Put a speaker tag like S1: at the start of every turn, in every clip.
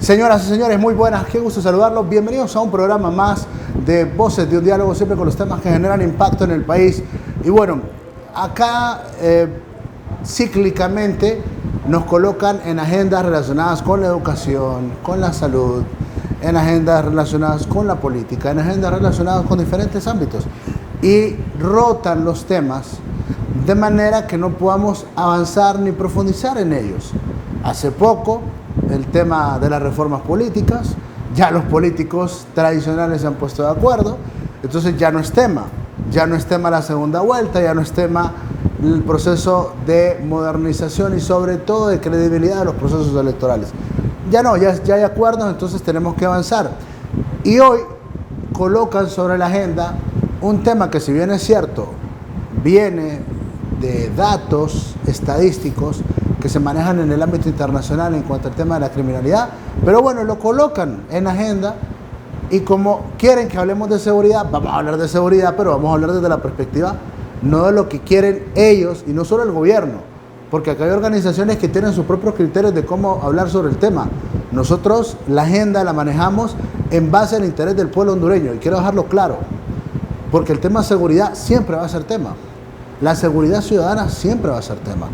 S1: Señoras y señores, muy buenas, qué gusto saludarlos. Bienvenidos a un programa más de Voces de un Diálogo, siempre con los temas que generan impacto en el país. Y bueno, acá cíclicamente nos colocan en agendas relacionadas con la educación, con la salud, en agendas relacionadas con la política, en agendas relacionadas con diferentes ámbitos. Y rotan los temas de manera que no podamos avanzar ni profundizar en ellos. Hace poco, el tema de las reformas políticas, ya los políticos tradicionales se han puesto de acuerdo, entonces ya no es tema la segunda vuelta, ya no es tema el proceso de modernización y sobre todo de credibilidad de los procesos electorales. Ya no, ya hay acuerdos, entonces tenemos que avanzar. Y hoy colocan sobre la agenda un tema que, si bien es cierto, viene de datos estadísticos que se manejan en el ámbito internacional en cuanto al tema de la criminalidad, pero bueno, lo colocan en agenda y como quieren que hablemos de seguridad, vamos a hablar de seguridad, pero vamos a hablar desde la perspectiva no de lo que quieren ellos y no solo el gobierno, porque acá hay organizaciones que tienen sus propios criterios de cómo hablar sobre el tema. Nosotros la agenda la manejamos en base al interés del pueblo hondureño y quiero dejarlo claro, porque el tema de seguridad siempre va a ser tema. La seguridad ciudadana siempre va a ser tema.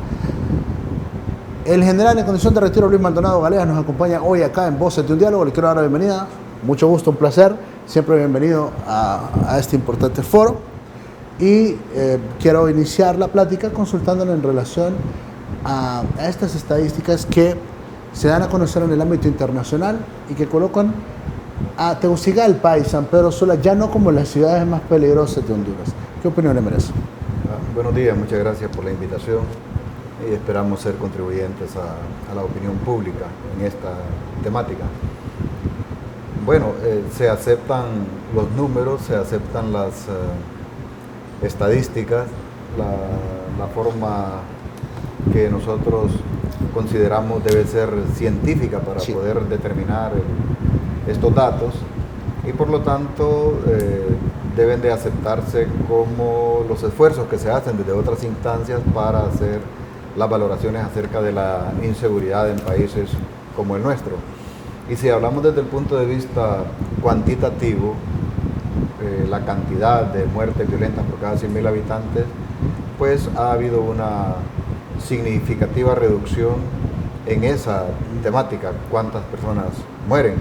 S1: El general en condición de retiro, Luis Maldonado Galeas, nos acompaña hoy acá en Voces de un Diálogo. Le quiero dar la bienvenida. Mucho gusto, un placer. Siempre bienvenido a este importante foro. Y quiero iniciar la plática consultándole en relación a estas estadísticas que se dan a conocer en el ámbito internacional y que colocan a Tegucigalpa y San Pedro Sula ya no como las ciudades más peligrosas de Honduras. ¿Qué opinión le merece?
S2: Buenos días, muchas gracias por la invitación y esperamos ser contribuyentes a la opinión pública en esta temática. Bueno, se aceptan los números, se aceptan las estadísticas, la forma que nosotros consideramos debe ser científica para poder determinar estos datos y por lo tanto deben de aceptarse como los esfuerzos que se hacen desde otras instancias para hacer las valoraciones acerca de la inseguridad en países como el nuestro. Y si hablamos desde el punto de vista cuantitativo, la cantidad de muertes violentas por cada 100.000 habitantes, pues ha habido una significativa reducción en esa temática, cuántas personas mueren.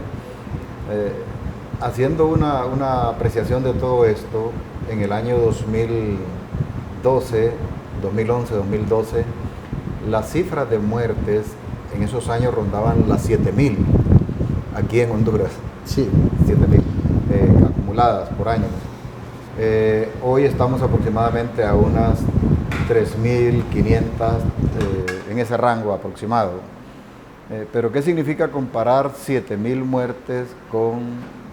S2: Haciendo una apreciación de todo esto, en el año 2011, 2012, las cifras de muertes en esos años rondaban las 7.000 aquí en Honduras. Sí. 7.000 acumuladas por año. Hoy estamos aproximadamente a unas 3.500 en ese rango aproximado. Pero ¿qué significa comparar 7.000 muertes con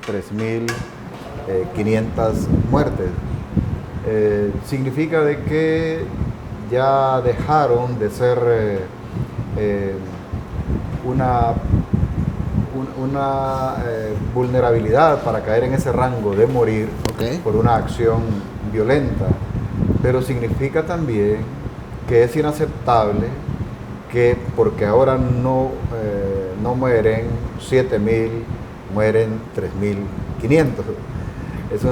S2: 3.500 muertes? Significa de que ya dejaron de ser una vulnerabilidad para caer en ese rango de morir por una acción violenta, pero significa también que es inaceptable que porque ahora no mueren 7.000, mueren 3.500. Es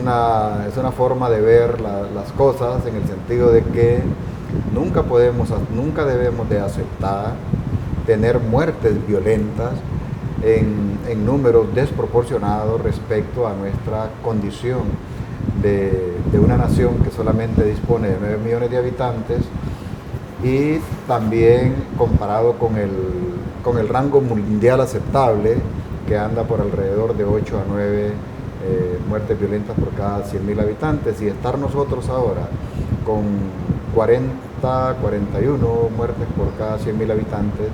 S2: una forma de ver las cosas en el sentido de que nunca debemos de aceptar tener muertes violentas en números desproporcionados respecto a nuestra condición de una nación que solamente dispone de 9 millones de habitantes y también comparado con el rango mundial aceptable que anda por alrededor de 8 a 9 muertes violentas por cada 100.000 habitantes y estar nosotros ahora con 41 muertes por cada 100.000 habitantes,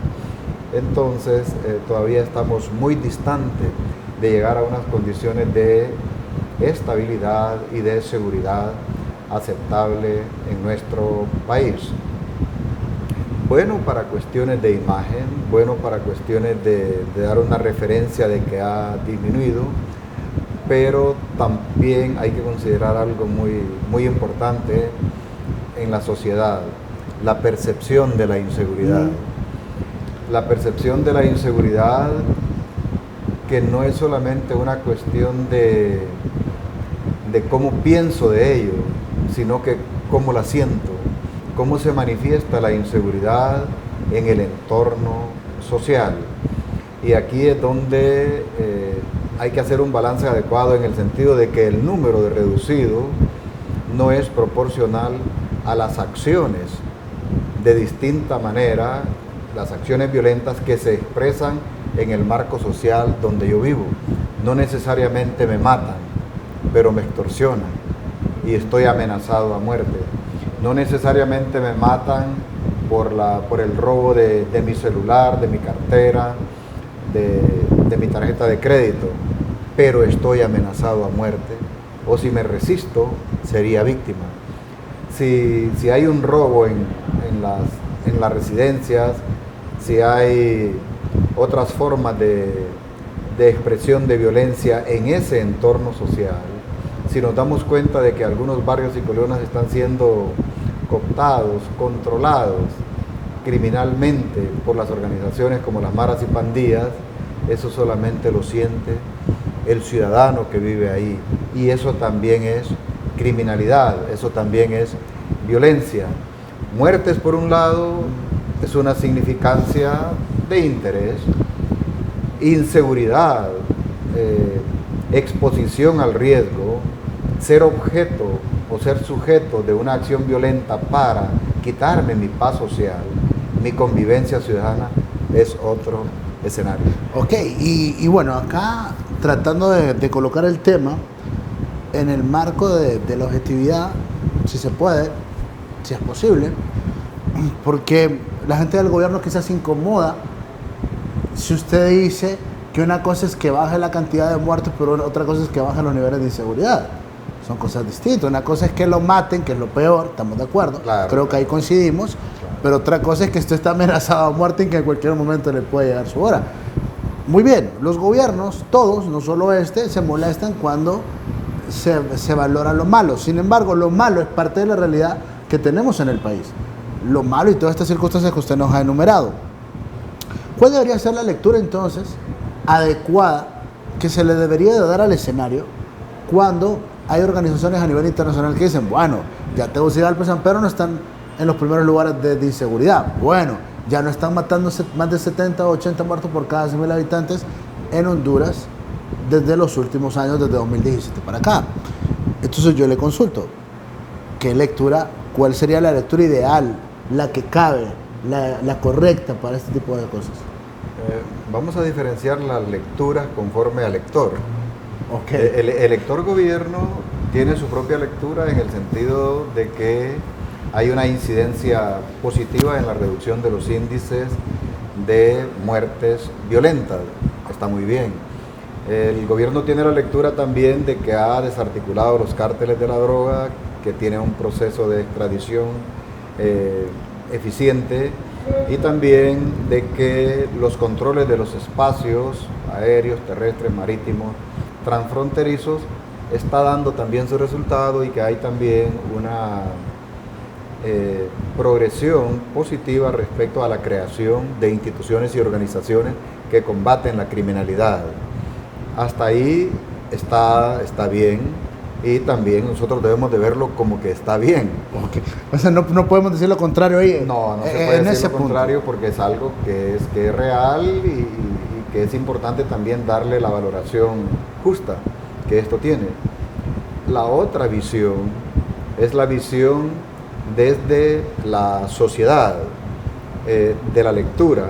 S2: entonces todavía estamos muy distantes de llegar a unas condiciones de estabilidad y de seguridad aceptable en nuestro país. Bueno para cuestiones de imagen, bueno para cuestiones de dar una referencia de que ha disminuido, pero también hay que considerar algo muy, muy importante en la sociedad, la percepción de la inseguridad. La percepción de la inseguridad que no es solamente una cuestión de cómo pienso de ello, sino que cómo la siento, cómo se manifiesta la inseguridad en el entorno social. Y aquí es donde hay que hacer un balance adecuado en el sentido de que el número de reducido no es proporcional a las acciones de distinta manera, las acciones violentas que se expresan en el marco social donde yo vivo. No necesariamente me matan, pero me extorsionan y estoy amenazado a muerte. No necesariamente me matan por el robo de mi celular, de mi cartera, de mi tarjeta de crédito, pero estoy amenazado a muerte, o si me resisto, sería víctima. Si hay un robo en las residencias, si hay otras formas de expresión de violencia en ese entorno social, si nos damos cuenta de que algunos barrios y colonias están siendo cooptados, controlados criminalmente por las organizaciones como las maras y pandillas, eso solamente lo siente el ciudadano que vive ahí, y eso también es criminalidad, eso también es violencia. Muertes, por un lado, es una significancia de interés, inseguridad, exposición al riesgo, ser objeto o ser sujeto de una acción violenta para quitarme mi paz social, mi convivencia ciudadana, es otro escenario.
S1: Ok, y bueno, acá tratando de colocar el tema en el marco de la objetividad, si se puede, si es posible, porque la gente del gobierno quizás se incomoda si usted dice que una cosa es que baje la cantidad de muertos, pero otra cosa es que bajen los niveles de inseguridad. Son cosas distintas. Una cosa es que lo maten, que es lo peor, estamos de acuerdo,
S2: claro,
S1: creo que ahí coincidimos,
S2: claro.
S1: Pero otra cosa es que usted está amenazado a muerte y que en cualquier momento le puede llegar su hora. Muy bien, los gobiernos, todos, no solo este, se molestan cuando se valora lo malo. Sin embargo, lo malo es parte de la realidad que tenemos en el país. Lo malo y todas estas circunstancias que usted nos ha enumerado. ¿Cuál debería ser la lectura entonces adecuada que se le debería de dar al escenario cuando hay organizaciones a nivel internacional que dicen, bueno, ya Tegucigalpa y San Pedro no están en los primeros lugares de inseguridad? Bueno, ya no están matando más de 70 o 80 muertos por cada 100.000 habitantes en Honduras desde los últimos años, desde 2017 para acá. Entonces yo le consulto, ¿qué lectura, cuál sería la lectura ideal, la que cabe, la correcta para este tipo de cosas?
S2: Vamos a diferenciar las lecturas conforme al lector.
S1: Okay.
S2: El lector gobierno tiene su propia lectura en el sentido de que hay una incidencia positiva en la reducción de los índices de muertes violentas. Está muy bien. El gobierno tiene la lectura también de que ha desarticulado los cárteles de la droga, que tiene un proceso de extradición eficiente, y también de que los controles de los espacios aéreos, terrestres, marítimos, transfronterizos está dando también su resultado, y que hay también una progresión positiva respecto a la creación de instituciones y organizaciones que combaten la criminalidad. Hasta ahí está bien. Y también nosotros debemos de verlo como que está bien.
S1: Okay. O sea, no podemos decir lo contrario ahí.
S2: No se puede decir lo contrario, porque es algo que es real y que es importante también darle la valoración justa que esto tiene. La otra visión es la visión desde la sociedad, de la lectura.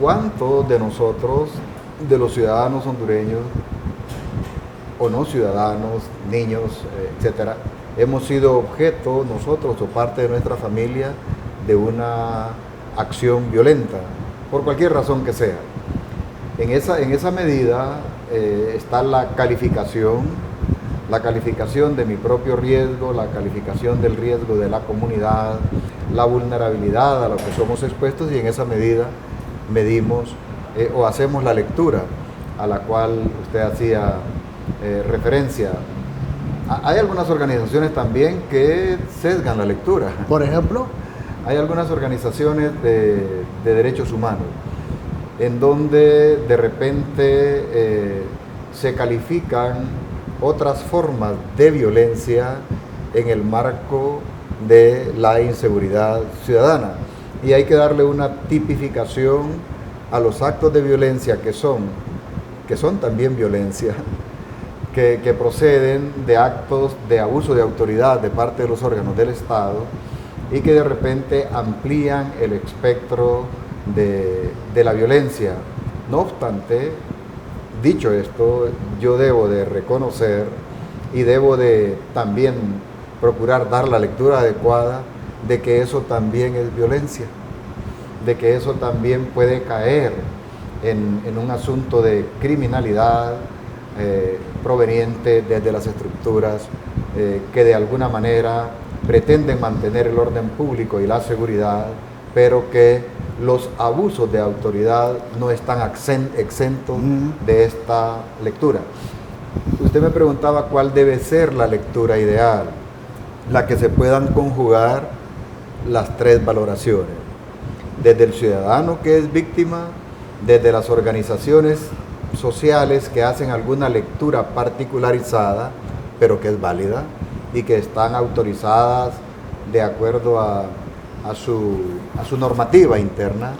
S2: ¿Cuántos de nosotros, de los ciudadanos hondureños, o no ciudadanos, niños, etcétera, hemos sido objeto nosotros o parte de nuestra familia de una acción violenta, por cualquier razón que sea? En esa medida está la calificación de mi propio riesgo, la calificación del riesgo de la comunidad, la vulnerabilidad a lo que somos expuestos, y en esa medida medimos o hacemos la lectura a la cual usted hacía referencia. Hay algunas organizaciones también que sesgan la lectura.
S1: Por ejemplo,
S2: hay algunas organizaciones de derechos humanos en donde de repente se califican otras formas de violencia en el marco de la inseguridad ciudadana. Y hay que darle una tipificación a los actos de violencia que son también violencia, que proceden de actos de abuso de autoridad de parte de los órganos del Estado y que de repente amplían el espectro de la violencia. No obstante, dicho esto, yo debo de reconocer y debo de también procurar dar la lectura adecuada de que eso también es violencia, de que eso también puede caer en un asunto de criminalidad proveniente desde las estructuras que de alguna manera pretenden mantener el orden público y la seguridad, pero que los abusos de autoridad no están exentos de esta lectura. Usted me preguntaba cuál debe ser la lectura ideal, la que se puedan conjugar las tres valoraciones, desde el ciudadano que es víctima, desde las organizaciones sociales que hacen alguna lectura particularizada, pero que es válida y que están autorizadas de acuerdo a su normativa interna,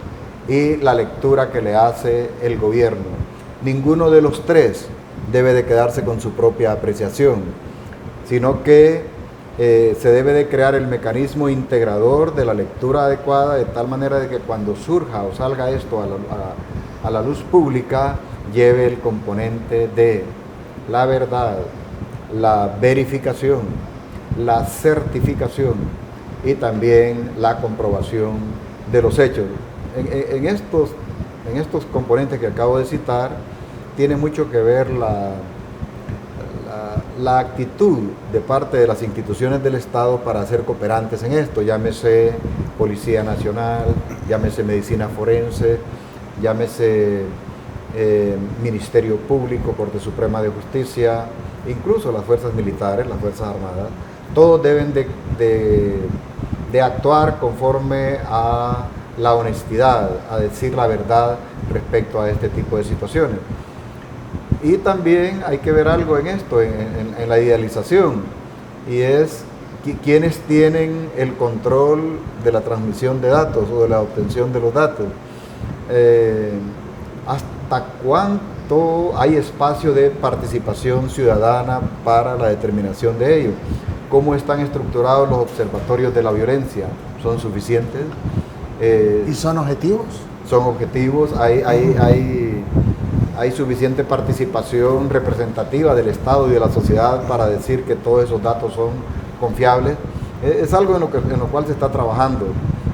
S2: y la lectura que le hace el gobierno. Ninguno de los tres debe de quedarse con su propia apreciación, sino que se debe de crear el mecanismo integrador de la lectura adecuada, de tal manera de que cuando surja o salga esto a la luz pública, lleve el componente de la verdad, la verificación, la certificación y también la comprobación de los hechos. En estos componentes que acabo de citar, tiene mucho que ver la actitud de parte de las instituciones del Estado para ser cooperantes en esto, llámese Policía Nacional, llámese Medicina Forense, llámese Ministerio Público, Corte Suprema de Justicia, incluso las fuerzas militares, las fuerzas armadas. Todos deben de actuar conforme a la honestidad, a decir la verdad respecto a este tipo de situaciones. Y también hay que ver algo en esto, en la idealización, y es quiénes tienen el control de la transmisión de datos o de la obtención de los datos. ¿Hasta cuánto hay espacio de participación ciudadana para la determinación de ello? ¿Cómo están estructurados los observatorios de la violencia? ¿Son suficientes?
S1: ¿Y son objetivos?
S2: Son objetivos, hay suficiente participación representativa del Estado y de la sociedad para decir que todos esos datos son confiables. Es algo en lo cual se está trabajando.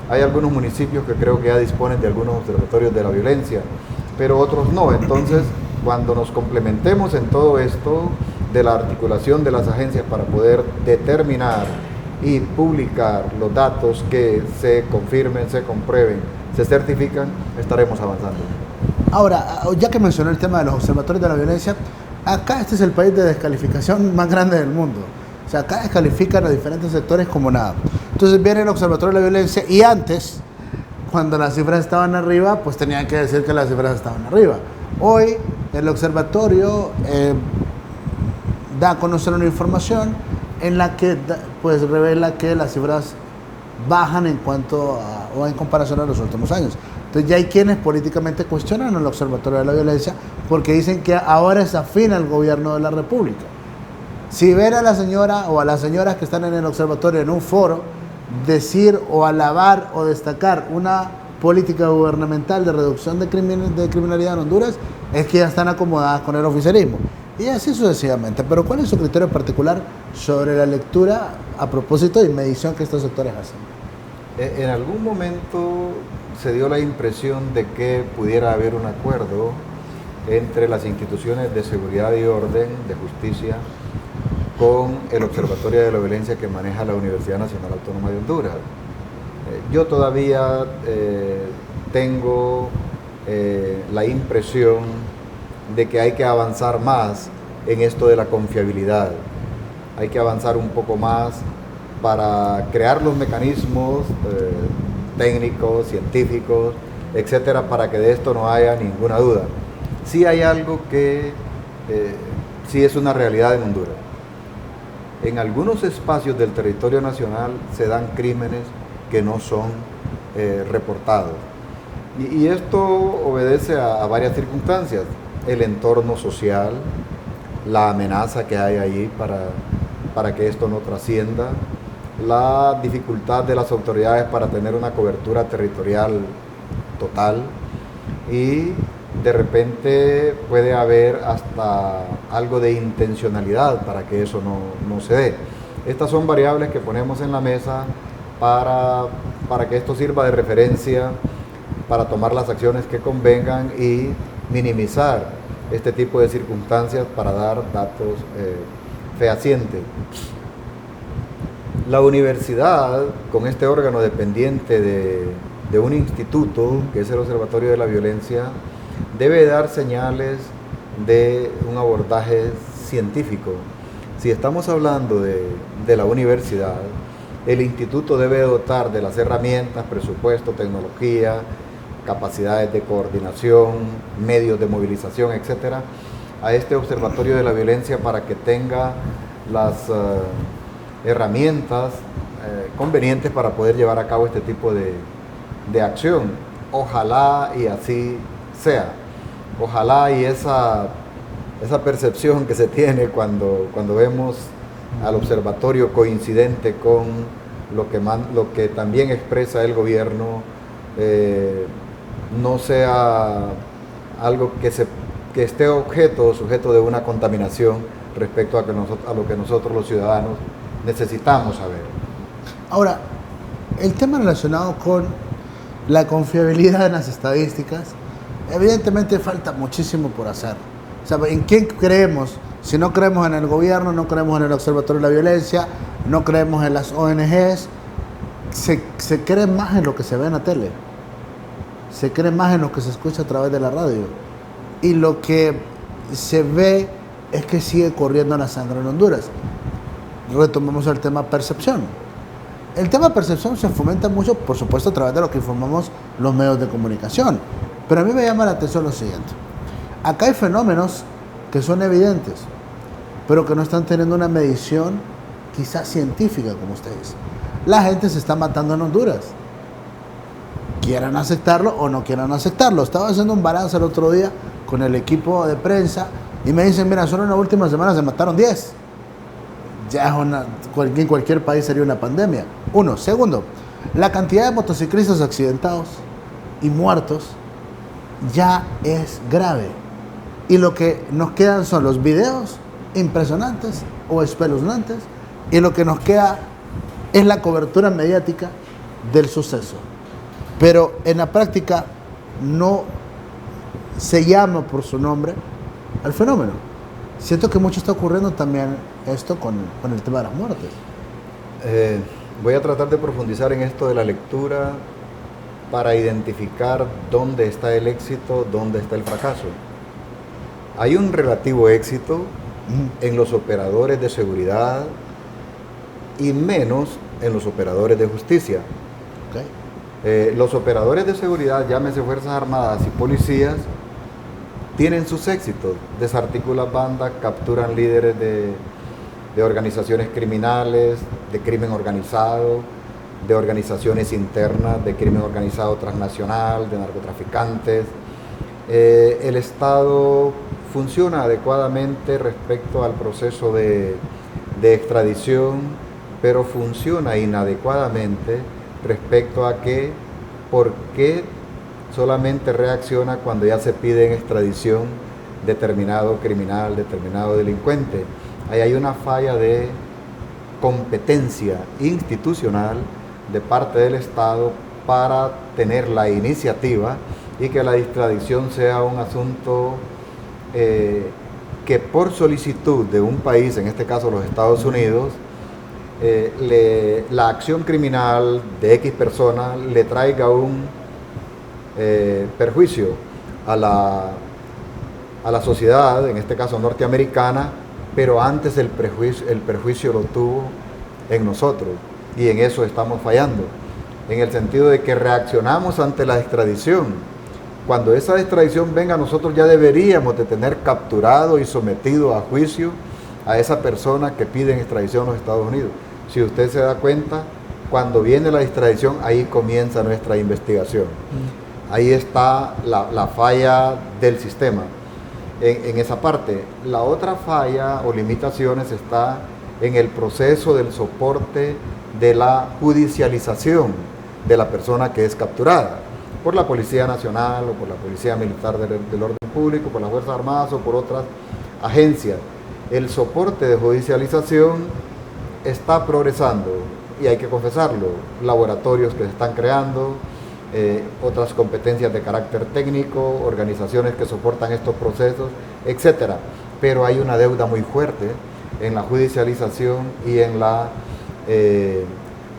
S2: Hay algunos municipios que creo que ya disponen de algunos observatorios de la violencia, pero otros no. Entonces, cuando nos complementemos en todo esto de la articulación de las agencias para poder determinar y publicar los datos que se confirmen, se comprueben, se certifican, estaremos avanzando.
S1: Ahora, ya que mencionó el tema de los observatorios de la violencia, acá este es el país de descalificación más grande del mundo. O sea, acá descalifican a diferentes sectores como nada. Entonces viene el observatorio de la violencia y antes, cuando las cifras estaban arriba, pues tenían que decir que las cifras estaban arriba. Hoy el observatorio da a conocer una información en la que pues revela que las cifras bajan en comparación a los últimos años. Entonces ya hay quienes políticamente cuestionan el Observatorio de la Violencia porque dicen que ahora es afín al gobierno de la República. Si ver a la señora o a las señoras que están en el observatorio en un foro decir o alabar o destacar una política gubernamental de reducción de criminalidad en Honduras, es que ya están acomodadas con el oficialismo. Y así sucesivamente. Pero ¿cuál es su criterio particular sobre la lectura a propósito y medición que estos sectores hacen?
S2: En algún momento se dio la impresión de que pudiera haber un acuerdo entre las instituciones de seguridad y orden, de justicia, con el Observatorio de la Violencia que maneja la Universidad Nacional Autónoma de Honduras. Yo todavía tengo la impresión de que hay que avanzar más en esto de la confiabilidad. Hay que avanzar un poco más para crear los mecanismos técnicos, científicos, etcétera, para que de esto no haya ninguna duda. Sí hay algo que sí es una realidad en Honduras. En algunos espacios del territorio nacional se dan crímenes que no son reportados. Y esto obedece a varias circunstancias. El entorno social, la amenaza que hay ahí para que esto no trascienda, la dificultad de las autoridades para tener una cobertura territorial total, y de repente puede haber hasta algo de intencionalidad para que eso no se dé. Estas son variables que ponemos en la mesa para que esto sirva de referencia, para tomar las acciones que convengan y minimizar este tipo de circunstancias para dar datos fehacientes. La universidad, con este órgano dependiente de un instituto, que es el Observatorio de la Violencia, debe dar señales de un abordaje científico. Si estamos hablando de la universidad, el instituto debe dotar de las herramientas, presupuesto, tecnología, capacidades de coordinación, medios de movilización, etcétera, a este Observatorio de la Violencia para que tenga las herramientas convenientes para poder llevar a cabo este tipo de acción. Ojalá y así sea. Ojalá y esa percepción que se tiene cuando vemos al observatorio coincidente con lo que también expresa el gobierno, no sea algo que esté sujeto de una contaminación respecto a lo que nosotros los ciudadanos necesitamos saber.
S1: Ahora, el tema relacionado con la confiabilidad en las estadísticas, evidentemente falta muchísimo por hacer. O sea, ¿en quién creemos? Si no creemos en el gobierno, no creemos en el Observatorio de la Violencia, no creemos en las ONGs, se cree más en lo que se ve en la tele, se cree más en lo que se escucha a través de la radio, y lo que se ve es que sigue corriendo la sangre en Honduras. Retomamos el tema percepción. El tema percepción se fomenta mucho, por supuesto, a través de lo que informamos los medios de comunicación. Pero a mí me llama la atención lo siguiente. Acá hay fenómenos que son evidentes, pero que no están teniendo una medición quizás científica, como usted dice. La gente se está matando en Honduras. Quieran aceptarlo o no quieran aceptarlo. Estaba haciendo un balance el otro día con el equipo de prensa y me dicen, mira, solo en la última semana se mataron 10. Ya es en cualquier país sería una pandemia. Uno. Segundo, la cantidad de motociclistas accidentados y muertos ya es grave. Y lo que nos quedan son los videos impresionantes o espeluznantes, y lo que nos queda es la cobertura mediática del suceso. Pero en la práctica no se llama por su nombre al fenómeno. Siento que mucho está ocurriendo también esto con el tema de las muertes.
S2: Voy a tratar de profundizar en esto de la lectura para identificar dónde está el éxito, dónde está el fracaso. Hay un relativo éxito en los operadores de seguridad y menos en los operadores de justicia. Okay. Los operadores de seguridad, llámese Fuerzas Armadas y policías, tienen sus éxitos, desarticulan bandas, capturan líderes de organizaciones criminales, de crimen organizado, de organizaciones internas, de crimen organizado transnacional, de narcotraficantes. El Estado funciona adecuadamente respecto al proceso de extradición, pero funciona inadecuadamente respecto a por qué solamente reacciona cuando ya se pide en extradición determinado criminal, determinado delincuente. Ahí hay una falla de competencia institucional de parte del Estado para tener la iniciativa y que la extradición sea un asunto que por solicitud de un país, en este caso los Estados Unidos, la acción criminal de X persona le traiga un perjuicio a la sociedad, en este caso norteamericana, pero antes el perjuicio lo tuvo en nosotros, y en eso estamos fallando. en el sentido de que reaccionamos ante la extradición. Cuando esa extradición venga, nosotros ya deberíamos de tener capturado y sometido a juicio a esa persona que pide extradición a los Estados Unidos. Si usted se da cuenta, cuando viene la extradición, ahí comienza nuestra investigación. Ahí está la falla del sistema, en esa parte. La otra falla o limitaciones está en el proceso del soporte de la judicialización de la persona que es capturada por la Policía Nacional o por la Policía Militar del Orden Público, por las Fuerzas Armadas o por otras agencias. El soporte de judicialización está progresando y hay que confesarlo, laboratorios que se están creando, otras competencias de carácter técnico, organizaciones que soportan estos procesos, etcétera. Pero hay una deuda muy fuerte en la judicialización y en la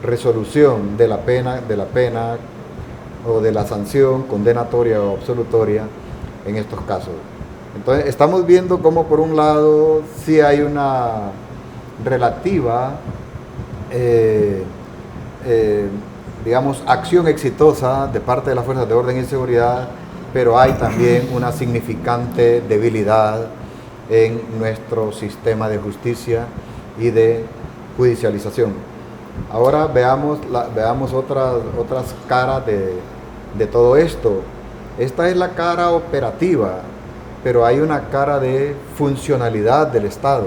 S2: resolución de la pena o de la sanción condenatoria o absolutoria en estos casos. Entonces estamos viendo cómo por un lado sí hay una relativa digamos, acción exitosa de parte de las fuerzas de orden y seguridad, pero hay también una significante debilidad en nuestro sistema de justicia y de judicialización. Ahora veamos otras caras de todo esto. Esta es la cara operativa, pero hay una cara de funcionalidad del Estado.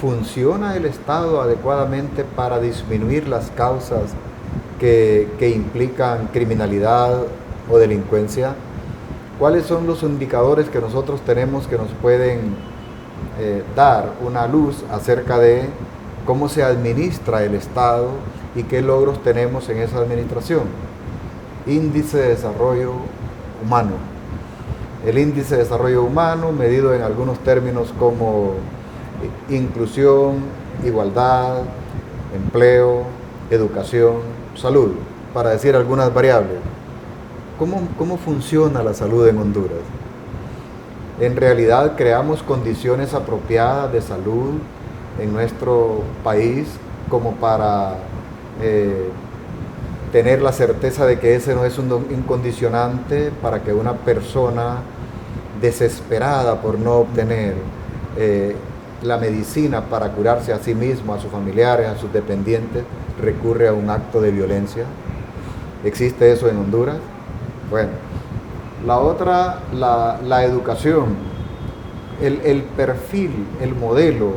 S2: ¿Funciona el Estado adecuadamente para disminuir las causas que implican criminalidad o delincuencia? ¿Cuáles son los indicadores que nosotros tenemos que nos pueden dar una luz acerca de cómo se administra el Estado y qué logros tenemos en esa administración? Índice de desarrollo humano. El índice de desarrollo humano, medido en algunos términos como inclusión, igualdad, empleo, educación, salud, para decir algunas variables. ¿Cómo funciona la salud en Honduras? En realidad creamos condiciones apropiadas de salud en nuestro país como para tener la certeza de que ese no es un incondicionante para que una persona desesperada por no obtener la medicina para curarse a sí mismo, a sus familiares, a sus dependientes, recurre a un acto de violencia. ¿Existe eso en Honduras? Bueno, la otra, la educación, el perfil, el modelo,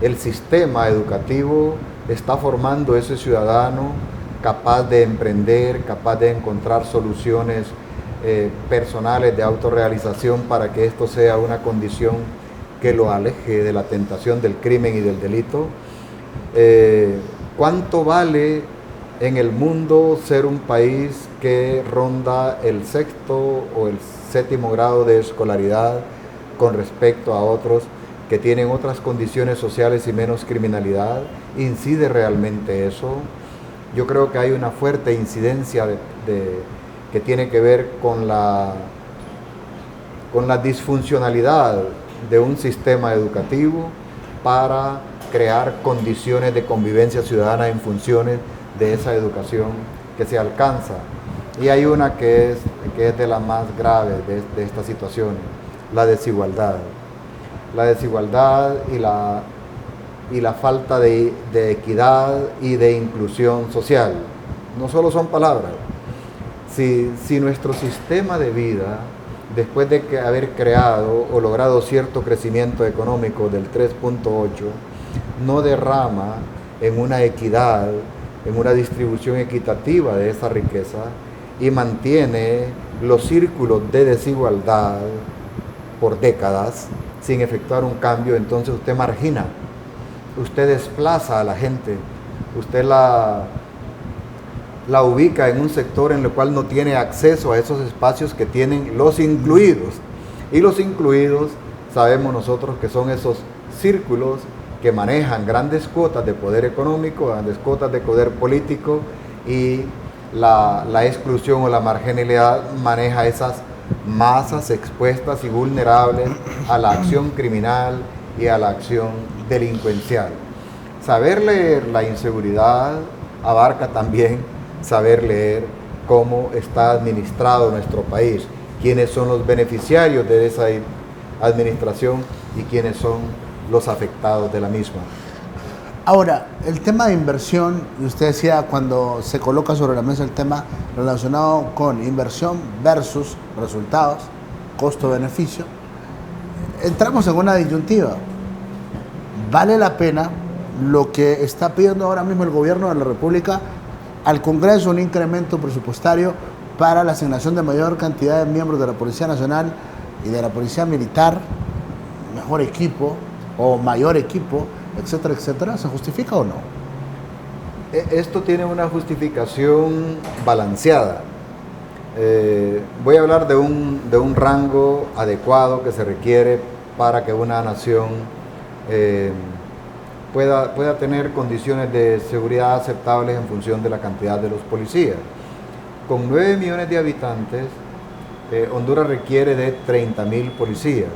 S2: el sistema educativo está formando ese ciudadano capaz de emprender, capaz de encontrar soluciones personales de autorrealización para que esto sea una condición que lo aleje de la tentación del crimen y del delito. ¿Cuánto vale en el mundo ser un país que ronda el 6º o el 7º grado de escolaridad con respecto a otros que tienen otras condiciones sociales y menos criminalidad? ¿Incide realmente eso? Yo creo que hay una fuerte incidencia que tiene que ver con la disfuncionalidad de un sistema educativo para crear condiciones de convivencia ciudadana en funciones de esa educación que se alcanza. Y hay una que es de las más graves de estas situaciones, la desigualdad. La desigualdad y la falta de equidad y de inclusión social. No solo son palabras. Si nuestro sistema de vida, después de haber creado o logrado cierto crecimiento económico del 3.8, no derrama en una equidad, en una distribución equitativa de esa riqueza y mantiene los círculos de desigualdad por décadas sin efectuar un cambio, entonces usted margina, usted desplaza a la gente, usted la ubica en un sector en el cual no tiene acceso a esos espacios que tienen los incluidos. Y los incluidos sabemos nosotros que son esos círculos que manejan grandes cuotas de poder económico, grandes cuotas de poder político, y la exclusión o la marginalidad maneja esas masas expuestas y vulnerables a la acción criminal y a la acción delincuencial. Saber leer la inseguridad abarca también saber leer cómo está administrado nuestro país, quiénes son los beneficiarios de esa administración y quiénes son los afectados de la misma.
S1: Ahora, el tema de inversión, y usted decía cuando se coloca sobre la mesa el tema relacionado con inversión versus resultados, costo-beneficio, entramos en una disyuntiva. ¿Vale la pena lo que está pidiendo ahora mismo el gobierno de la República al Congreso, un incremento presupuestario para la asignación de mayor cantidad de miembros de la Policía Nacional y de la Policía Militar, mejor equipo o mayor equipo, etcétera, etcétera? ¿Se justifica o no?
S2: Esto tiene una justificación balanceada. Voy a hablar de un rango adecuado que se requiere para que una nación pueda tener condiciones de seguridad aceptables en función de la cantidad de los policías. Con 9 millones de habitantes, Honduras requiere de 30.000 policías,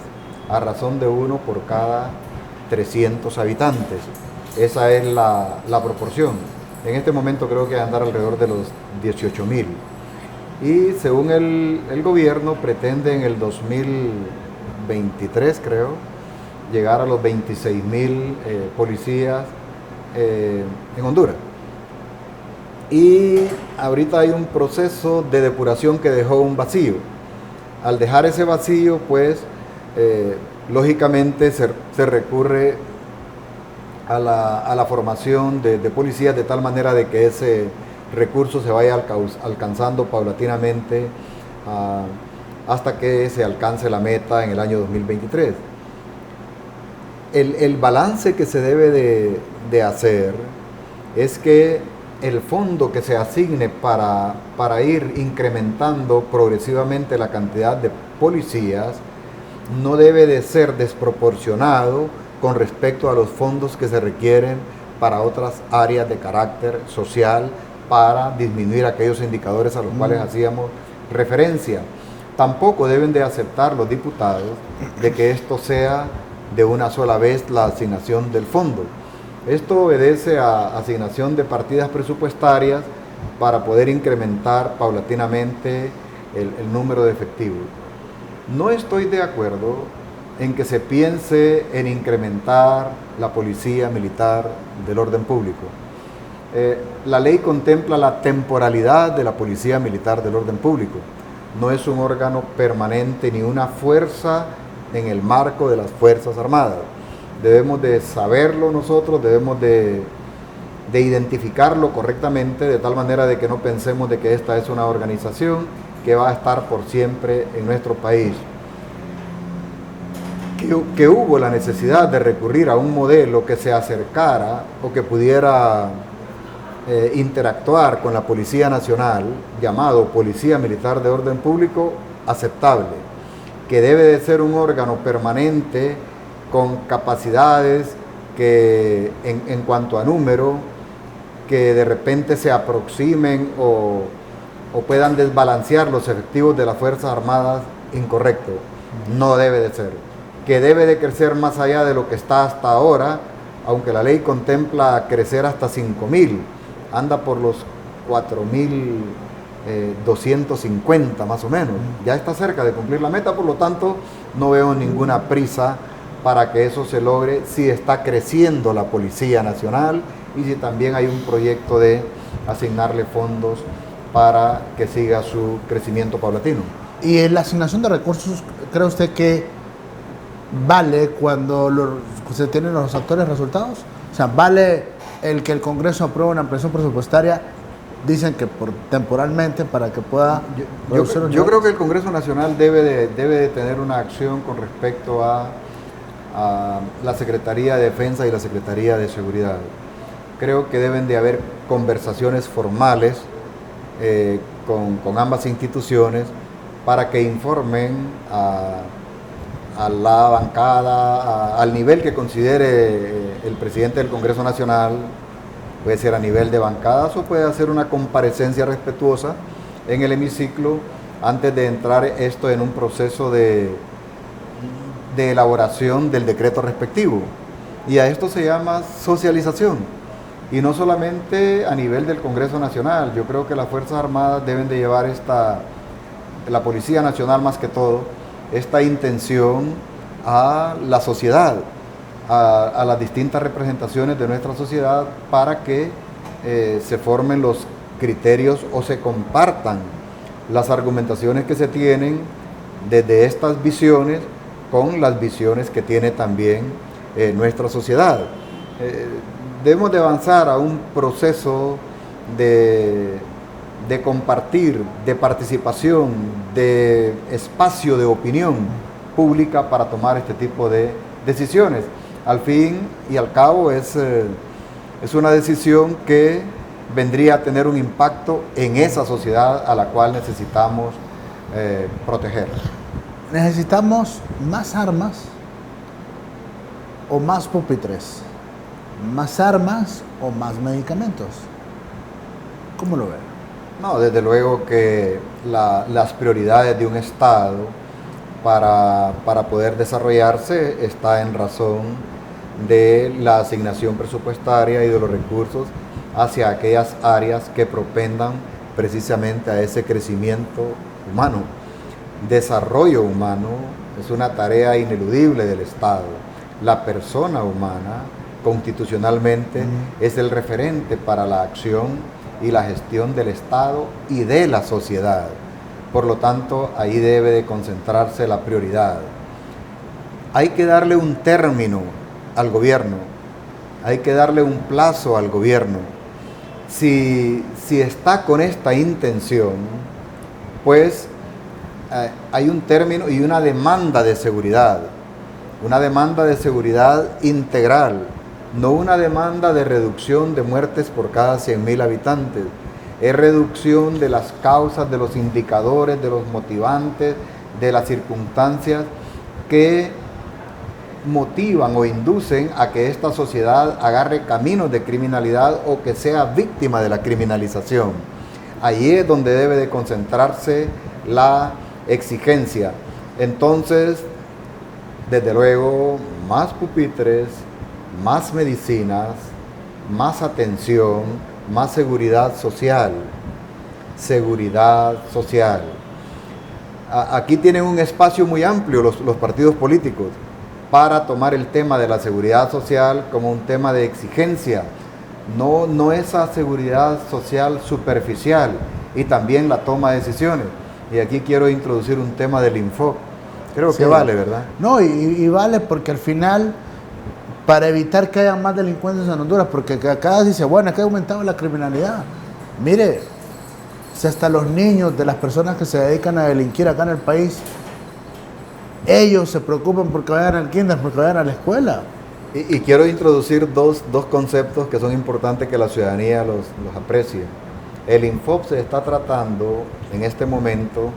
S2: a razón de uno por cada 300 habitantes. Esa es la proporción. En este momento creo que va a andar alrededor de los 18.000. Y según el gobierno pretende en el 2023, creo, llegar a los 26.000 policías en Honduras. Y ahorita hay un proceso de depuración que dejó un vacío. Al dejar ese vacío, pues, lógicamente se recurre a la formación de policías de tal manera de que ese recurso se vaya alcanzando paulatinamente hasta que se alcance la meta en el año 2023. El balance que se debe de hacer es que el fondo que se asigne para ir incrementando progresivamente la cantidad de policías no debe de ser desproporcionado con respecto a los fondos que se requieren para otras áreas de carácter social para disminuir aquellos indicadores a los cuales hacíamos referencia. Tampoco deben de aceptar los diputados de que esto sea de una sola vez la asignación del fondo. Esto obedece a asignación de partidas presupuestarias para poder incrementar paulatinamente el número de efectivos. No estoy de acuerdo en que se piense en incrementar la policía militar del orden público. La ley contempla la temporalidad de la policía militar del orden público. No es un órgano permanente ni una fuerza en el marco de las Fuerzas Armadas. Debemos de saberlo nosotros, debemos de identificarlo correctamente, de tal manera de que no pensemos de que esta es una organización que va a estar por siempre en nuestro país. Que hubo la necesidad de recurrir a un modelo que se acercara o que pudiera interactuar con la Policía Nacional, llamado Policía Militar de Orden Público, aceptable. Que debe de ser un órgano permanente con capacidades que en cuanto a número, que de repente se aproximen o puedan desbalancear los efectivos de las Fuerzas Armadas, incorrecto. No debe de ser. Que debe de crecer más allá de lo que está hasta ahora, aunque la ley contempla crecer hasta 5.000, anda por los 4.250 más o menos. Ya está cerca de cumplir la meta, por lo tanto no veo ninguna prisa para que eso se logre si está creciendo la Policía Nacional y si también hay un proyecto de asignarle fondos para que siga su crecimiento paulatino.
S1: ¿Y en la asignación de recursos, cree usted que vale cuando se tienen los actuales resultados? O sea, ¿vale el que el Congreso apruebe una ampliación presupuestaria? Dicen que temporalmente para que pueda...
S2: Yo creo que el Congreso Nacional debe de tener una acción con respecto a la Secretaría de Defensa y la Secretaría de Seguridad. Creo que deben de haber conversaciones formales con ambas instituciones para que informen a la bancada, al nivel que considere el presidente del Congreso Nacional. Puede ser a nivel de bancadas o puede hacer una comparecencia respetuosa en el hemiciclo antes de entrar esto en un proceso de elaboración del decreto respectivo. Y a esto se llama socialización. Y no solamente a nivel del Congreso Nacional, yo creo que las Fuerzas Armadas deben de llevar la Policía Nacional más que todo, esta intención a la sociedad, a las distintas representaciones de nuestra sociedad para que se formen los criterios o se compartan las argumentaciones que se tienen desde estas visiones con las visiones que tiene también nuestra sociedad. Debemos de avanzar a un proceso de compartir, de participación, de espacio de opinión pública para tomar este tipo de decisiones. Al fin y al cabo es una decisión que vendría a tener un impacto en esa sociedad a la cual necesitamos proteger.
S1: ¿Necesitamos más armas o más pupitres? ¿Más armas o más medicamentos? ¿Cómo lo ven?
S2: No, desde luego que las prioridades de un Estado para poder desarrollarse está en razón de la asignación presupuestaria y de los recursos hacia aquellas áreas que propendan precisamente a ese crecimiento humano. Desarrollo humano es una tarea ineludible del Estado. La persona humana constitucionalmente es el referente para la acción y la gestión del Estado y de la sociedad. Por lo tanto, ahí debe de concentrarse la prioridad. Hay que darle un término al gobierno, hay que darle un plazo al gobierno. Si está con esta intención, pues hay un término y una demanda de seguridad integral, no una demanda de reducción de muertes por cada 100.000 habitantes, es reducción de las causas, de los indicadores, de los motivantes, de las circunstancias que motivan o inducen a que esta sociedad agarre caminos de criminalidad o que sea víctima de la criminalización. Ahí es donde debe de concentrarse la exigencia. Entonces, desde luego, más pupitres, más medicinas, más atención, más seguridad social. Seguridad social. Aquí tienen un espacio muy amplio los partidos políticos para tomar el tema de la seguridad social como un tema de exigencia, no esa seguridad social superficial, y también la toma de decisiones. Y aquí quiero introducir un tema del Infop. Creo que vale, ¿verdad?
S1: No, y vale porque al final, para evitar que haya más delincuentes en Honduras, porque acá dice, bueno, acá ha aumentado la criminalidad. Mire, si hasta los niños de las personas que se dedican a delinquir acá en el país, ellos se preocupan porque vayan al kinder, porque vayan a la escuela.
S2: Y quiero introducir dos conceptos que son importantes que la ciudadanía los aprecie. El Infop se está tratando en este momento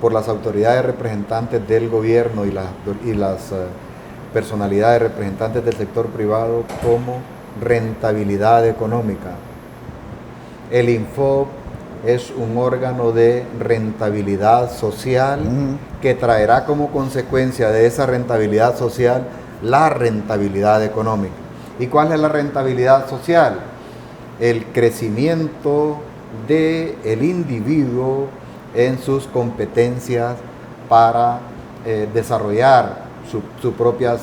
S2: por las autoridades representantes del gobierno y las personalidades representantes del sector privado como rentabilidad económica. El Infop es un órgano de rentabilidad social que traerá como consecuencia de esa rentabilidad social la rentabilidad económica. ¿Y cuál es la rentabilidad social? El crecimiento del individuo en sus competencias para desarrollar sus propias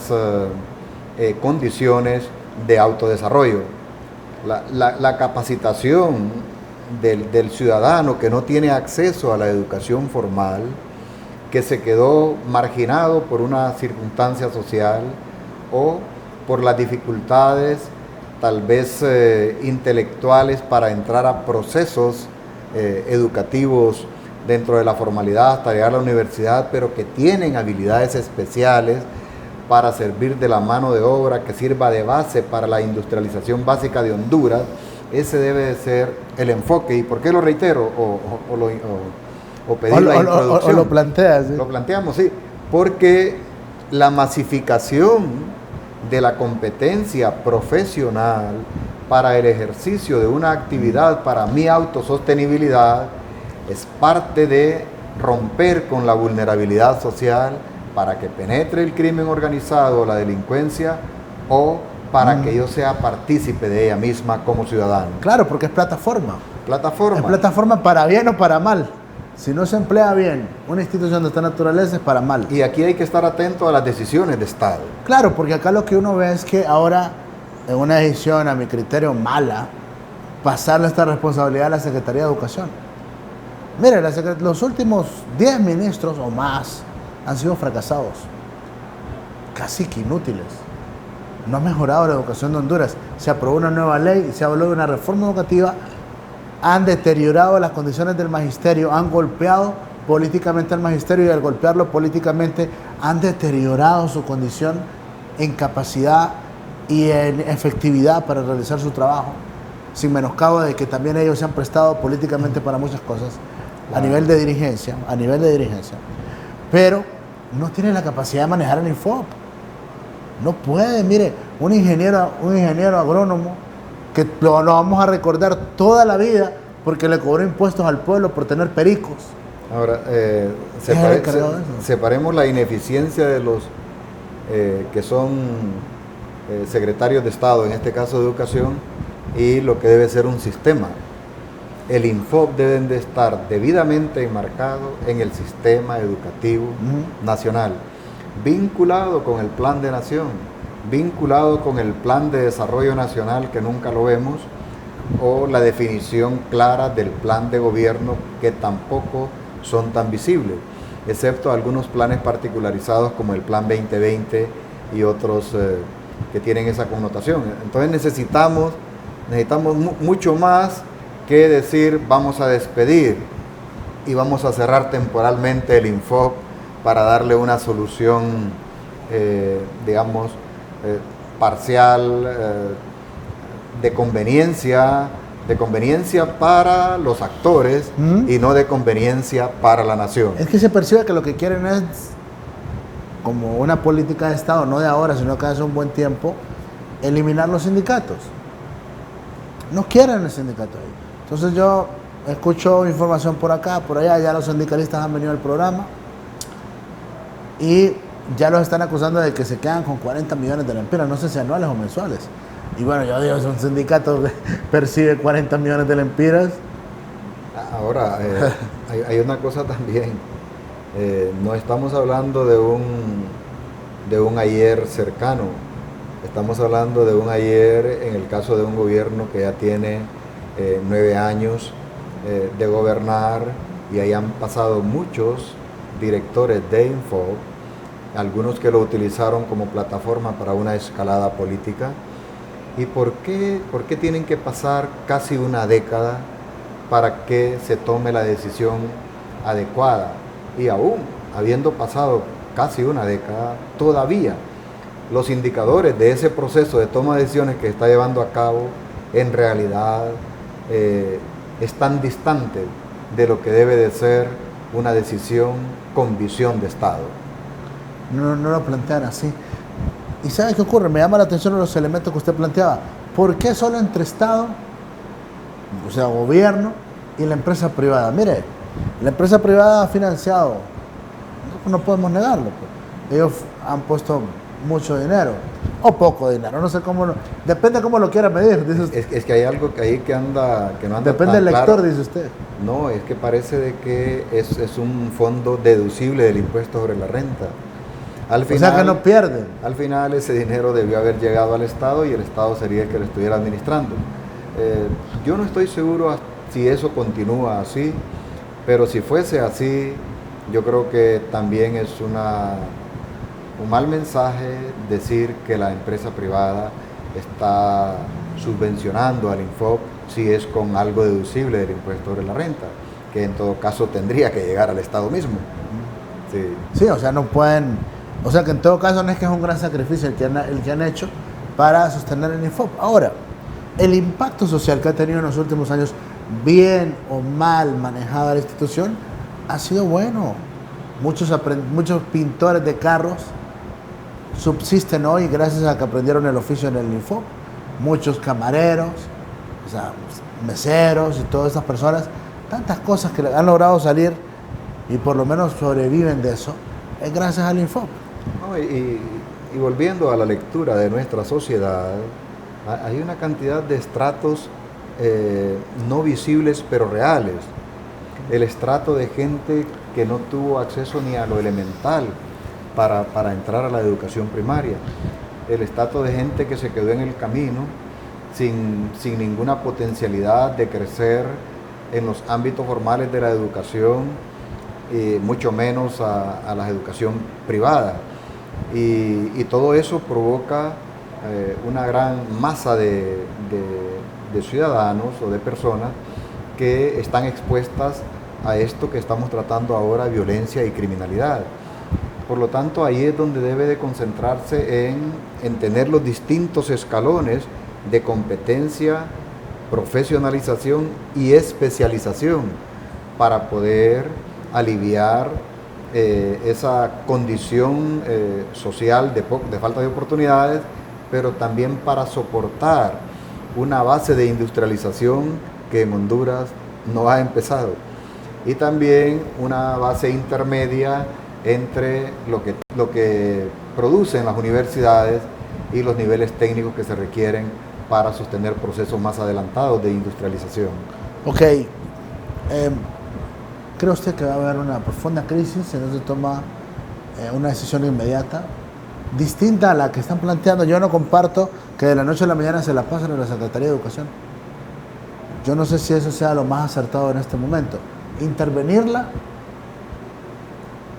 S2: condiciones de autodesarrollo. La capacitación del ciudadano que no tiene acceso a la educación formal, que se quedó marginado por una circunstancia social o por las dificultades tal vez intelectuales para entrar a procesos educativos dentro de la formalidad hasta llegar a la universidad, pero que tienen habilidades especiales para servir de la mano de obra que sirva de base para la industrialización básica de Honduras. Ese debe de ser el enfoque. ¿Y por qué lo reitero? O pedir la introducción.
S1: O lo planteas. ¿Sí?
S2: Lo planteamos, sí. Porque la masificación de la competencia profesional para el ejercicio de una actividad para mi autosostenibilidad es parte de romper con la vulnerabilidad social para que penetre el crimen organizado o la delincuencia o para que yo sea partícipe de ella misma como ciudadano.
S1: Claro, porque es plataforma.
S2: Plataforma.
S1: Es plataforma para bien o para mal. Si no se emplea bien una institución de esta naturaleza es para mal.
S2: Y aquí hay que estar atento a las decisiones de Estado.
S1: Claro, porque acá lo que uno ve es que ahora, en una decisión, a mi criterio, mala, pasarle esta responsabilidad a la Secretaría de Educación. Mire, los últimos 10 ministros o más han sido fracasados. Casi que inútiles. No ha mejorado la educación de Honduras. Se aprobó una nueva ley, se habló de una reforma educativa, han deteriorado las condiciones del magisterio, han golpeado políticamente al magisterio y al golpearlo políticamente han deteriorado su condición en capacidad y en efectividad para realizar su trabajo, sin menoscabo de que también ellos se han prestado políticamente para muchas cosas a nivel de dirigencia, pero no tienen la capacidad de manejar el Infop. No puede, mire, un ingeniero agrónomo que lo vamos a recordar toda la vida porque le cobró impuestos al pueblo por tener pericos.
S2: Ahora, separemos la ineficiencia de los que son secretarios de Estado, en este caso de Educación, y lo que debe ser un sistema. El Infop deben de estar debidamente enmarcado en el sistema educativo nacional, vinculado con el Plan de Nación, vinculado con el Plan de Desarrollo Nacional, que nunca lo vemos, o la definición clara del plan de gobierno, que tampoco son tan visibles, excepto algunos planes particularizados como el Plan 2020 y otros que tienen esa connotación. Entonces necesitamos mucho más que decir vamos a despedir y vamos a cerrar temporalmente el Infop para darle una solución, parcial, de conveniencia para los actores y no de conveniencia para la nación.
S1: Es que se percibe que lo que quieren es, como una política de Estado, no de ahora, sino que hace un buen tiempo, eliminar los sindicatos. No quieren el sindicato ahí. Entonces yo escucho información por acá, por allá, ya los sindicalistas han venido al programa y ya los están acusando de que se quedan con 40 millones de lempiras, no sé si anuales o mensuales. Y bueno, yo digo, si un sindicato percibe 40 millones de lempiras.
S2: Ahora, hay una cosa también. No estamos hablando de un ayer cercano. Estamos hablando de un ayer en el caso de un gobierno que ya tiene 9 años de gobernar, y ahí han pasado muchos directores de Infop, algunos que lo utilizaron como plataforma para una escalada política. ¿Y por qué tienen que pasar casi una década para que se tome la decisión adecuada? Y aún habiendo pasado casi una década, todavía los indicadores de ese proceso de toma de decisiones que está llevando a cabo en realidad están distantes de lo que debe de ser una decisión con visión de Estado.
S1: No lo plantean así. ¿Y sabe qué ocurre? Me llama la atención los elementos que usted planteaba. ¿Por qué solo entre Estado, o sea, gobierno, y la empresa privada? Mire, la empresa privada ha financiado, no podemos negarlo, pues. Ellos han puesto mucho dinero, o poco dinero, no sé cómo, depende de cómo lo quiera medir, dice usted.
S2: Es que hay algo que ahí que no anda
S1: depende del lector, claro. Dice usted.
S2: No, es que parece de que es un fondo deducible del impuesto sobre la renta. Al final,
S1: o sea que no pierden.
S2: Al final ese dinero debió haber llegado al Estado y el Estado sería el que lo estuviera administrando. Yo no estoy seguro si eso continúa así, pero si fuese así, yo creo que también es un mal mensaje decir que la empresa privada está subvencionando al Infop si es con algo deducible del impuesto sobre la renta, que en todo caso tendría que llegar al Estado mismo.
S1: Sí, o sea, no pueden, o sea que en todo caso no es que es un gran sacrificio el que han hecho para sostener el Infop. Ahora, el impacto social que ha tenido en los últimos años, bien o mal manejada la institución, ha sido bueno. Muchos pintores de carros subsisten hoy gracias a que aprendieron el oficio en el Infop. Muchos camareros, o sea, meseros y todas estas personas, tantas cosas que han logrado salir y por lo menos sobreviven de eso, es gracias al Infop.
S2: No, y y volviendo a la lectura de nuestra sociedad, hay una cantidad de estratos no visibles pero reales. El estrato de gente que no tuvo acceso ni a lo elemental para entrar a la educación primaria. El estrato de gente que se quedó en el camino sin ninguna potencialidad de crecer en los ámbitos formales de la educación, mucho menos a la educación privada. Y todo eso provoca una gran masa de ciudadanos o de personas que están expuestas a esto que estamos tratando ahora, violencia y criminalidad. Por lo tanto, ahí es donde debe de concentrarse en tener los distintos escalones de competencia, profesionalización y especialización para poder aliviar esa condición social de falta de oportunidades, pero también para soportar una base de industrialización que en Honduras no ha empezado, y también una base intermedia entre lo que producen las universidades y los niveles técnicos que se requieren para sostener procesos más adelantados de industrialización.
S1: Ok, ¿cree usted que va a haber una profunda crisis si no se toma una decisión inmediata, distinta a la que están planteando? Yo no comparto que de la noche a la mañana se la pasen a la Secretaría de Educación. Yo no sé si eso sea lo más acertado en este momento. Intervenirla.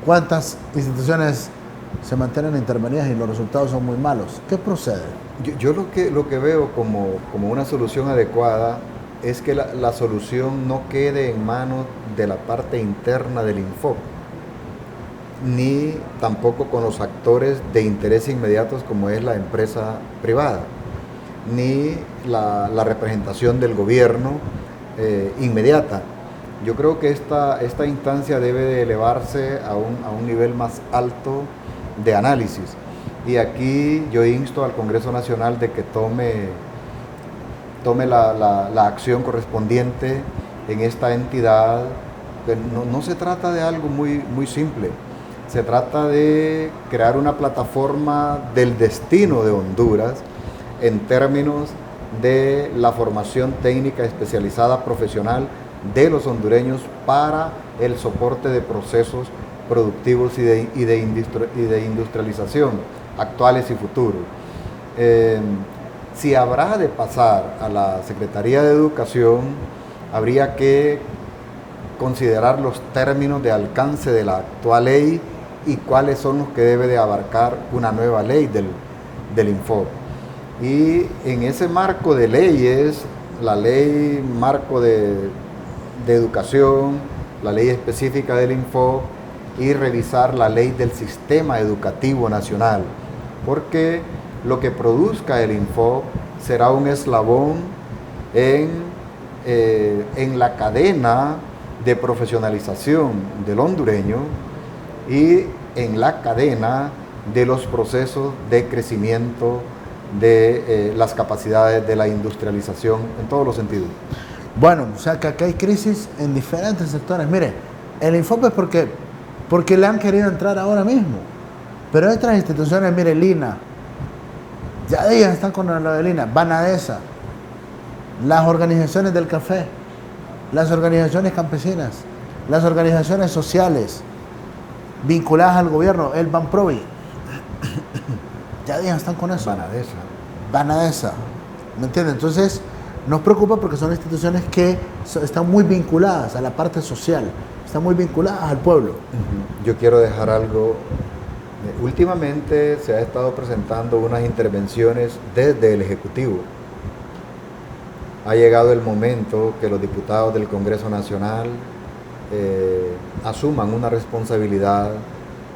S1: ¿Cuántas instituciones se mantienen intervenidas y los resultados son muy malos? ¿Qué procede?
S2: Yo lo que veo como una solución adecuada es que la solución no quede en manos de la parte interna del Infoc, ni tampoco con los actores de interés inmediatos como es la empresa privada, ni la representación del gobierno inmediata. Yo creo que esta instancia debe de elevarse a un nivel más alto de análisis. Y aquí yo insto al Congreso Nacional de que tome la acción correspondiente en esta entidad. No se trata de algo muy simple. Se trata de crear una plataforma del destino de Honduras en términos de la formación técnica especializada profesional de los hondureños para el soporte de procesos productivos y de industrialización actuales y futuros. Si habrá de pasar a la Secretaría de Educación, habría que considerar los términos de alcance de la actual ley y cuáles son los que debe de abarcar una nueva ley del Infoc. Y en ese marco de leyes, la ley marco de educación, la ley específica del Infoc, y revisar la ley del sistema educativo nacional, porque lo que produzca el Infoc será un eslabón en la cadena de profesionalización del hondureño y en la cadena de los procesos de crecimiento de las capacidades de la industrialización en todos los sentidos.
S1: Bueno, o sea que acá hay crisis en diferentes sectores. Mire, el Infoc es porque le han querido entrar ahora mismo. Pero hay otras instituciones, mire, Lina, ya ellas están con lo de Lina, Banadesa, las organizaciones del café, las organizaciones campesinas, las organizaciones sociales vinculadas al gobierno, el Banprovi, ya ellas están con eso. Banadesa, ¿me entiende? Entonces, nos preocupa porque son instituciones que están muy vinculadas a la parte social, están muy vinculadas al pueblo.
S2: Yo quiero dejar algo. Últimamente se ha estado presentando unas intervenciones desde el Ejecutivo. Ha llegado el momento que los diputados del Congreso Nacional asuman una responsabilidad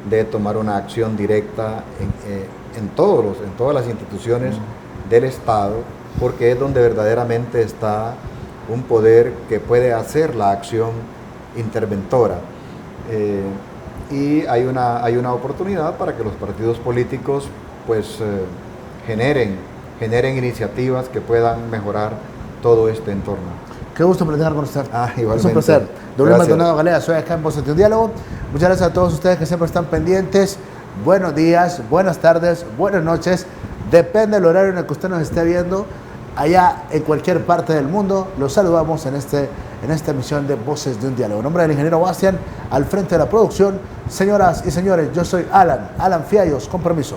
S2: de tomar una acción directa en todas las instituciones del Estado, porque es donde verdaderamente está un poder que puede hacer la acción interventora. Y hay una oportunidad para que los partidos políticos pues generen iniciativas que puedan mejorar todo este entorno.
S1: Qué gusto platicar con usted.
S2: Igualmente.
S1: Es un placer. Doble Maldonado Galea, soy acá en Voz de un Diálogo. Muchas gracias a todos ustedes que siempre están pendientes buenos días, buenas tardes, buenas noches. Depende del horario en el que usted nos esté viendo. Allá en cualquier parte del mundo, los saludamos en esta emisión de Voces de un Diálogo. En nombre del ingeniero Bastian, al frente de la producción. Señoras y señores, yo soy Alan Fiallos, con permiso.